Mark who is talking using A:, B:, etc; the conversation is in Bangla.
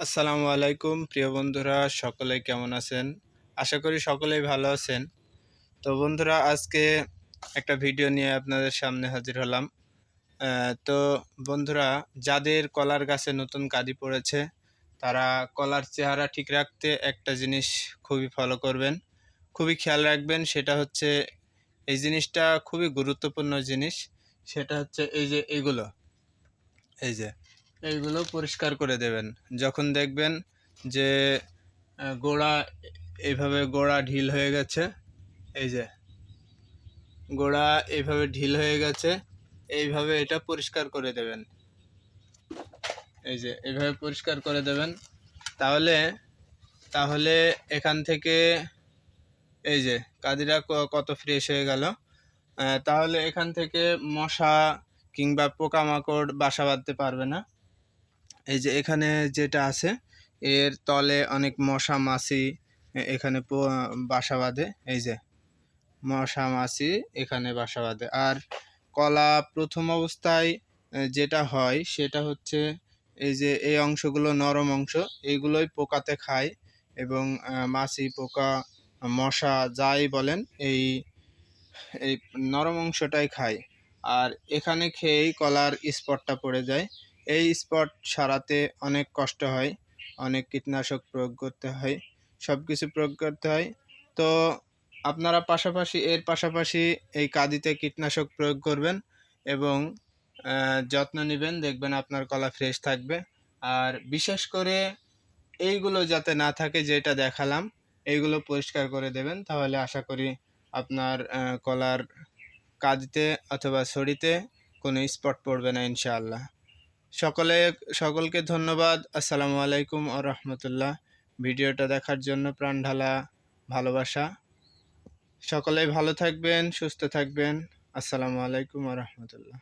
A: আসসালামু আলাইকুম প্রিয় বন্ধুরা, সকলে কেমন আছেন? আশা করি সকলেই ভালো আছেন। তো বন্ধুরা, আজকে একটা ভিডিও নিয়ে আপনাদের সামনে হাজির হলাম। তো বন্ধুরা, যাদের কলার গাছে নতুন কাঁদি পড়েছে তারা কলার চেহারা ঠিক রাখতে একটা জিনিস খুবই ফলো করবেন, খুবই খেয়াল রাখবেন। সেটা হচ্ছে, এই জিনিসটা খুবই গুরুত্বপূর্ণ জিনিস। সেটা হচ্ছে এই যে এইগুলো পরিষ্কার করে দেবেন যখন দেখবেন যে গোড়া এইভাবে গোড়া ঢিল হয়ে গেছে। এই যে গোড়া এইভাবে ঢিল হয়ে গেছে, এইভাবে এটা পরিষ্কার করে দেবেন। এই যে এইভাবে পরিষ্কার করে দেবেন। তাহলে তাহলে এখান থেকে এই যে কাদিরা কত ফ্রেশ হয়ে গেল। তাহলে এখান থেকে মশা কিংবা পোকামাকড় বাসা বাঁধতে পারবে না। এই যে এখানে যেটা আছে, এর তলে অনেক মশা মাছি এখানে বাসা বাঁধে। এই যে মশা মাছি এখানে বাসা বাঁধে। আর কলা প্রথম অবস্থায় যেটা হয় সেটা হচ্ছে, এই যে এই অংশগুলো নরম অংশ, এইগুলোই পোকাতে খায় এবং মাছি পোকা মশা যাই বলেন, এই এই নরম অংশটাই খায়। আর এখানে খেয়েই কলার স্পটটা পড়ে যায়। এই স্পট সারাতে অনেক কষ্ট হয়, অনেক কীটনাশক প্রয়োগ করতে হয়, সব কিছু প্রয়োগ করতে হয়। তো আপনারা এর পাশাপাশি এই কাঁদিতে কীটনাশক প্রয়োগ করবেন এবং যত্ন নেবেন, দেখবেন আপনার কলা ফ্রেশ থাকবে। আর বিশেষ করে এইগুলো যাতে না থাকে, যেটা দেখালাম, এইগুলো পরিষ্কার করে দেবেন। তাহলে আশা করি আপনার কলার কাঁদিতে অথবা ছড়িতে কোনো স্পট পড়বে না ইনশাআল্লাহ। সকলকে ধন্যবাদ। আসসালামু আলাইকুম আ রহমতুল্লাহ। ভিডিওটা দেখার জন্য প্রাণ ঢালা ভালোবাসা। সকলেই ভালো থাকবেন, সুস্থ থাকবেন। আসসালামু আলাইকুম আ রহমতুল্লাহ।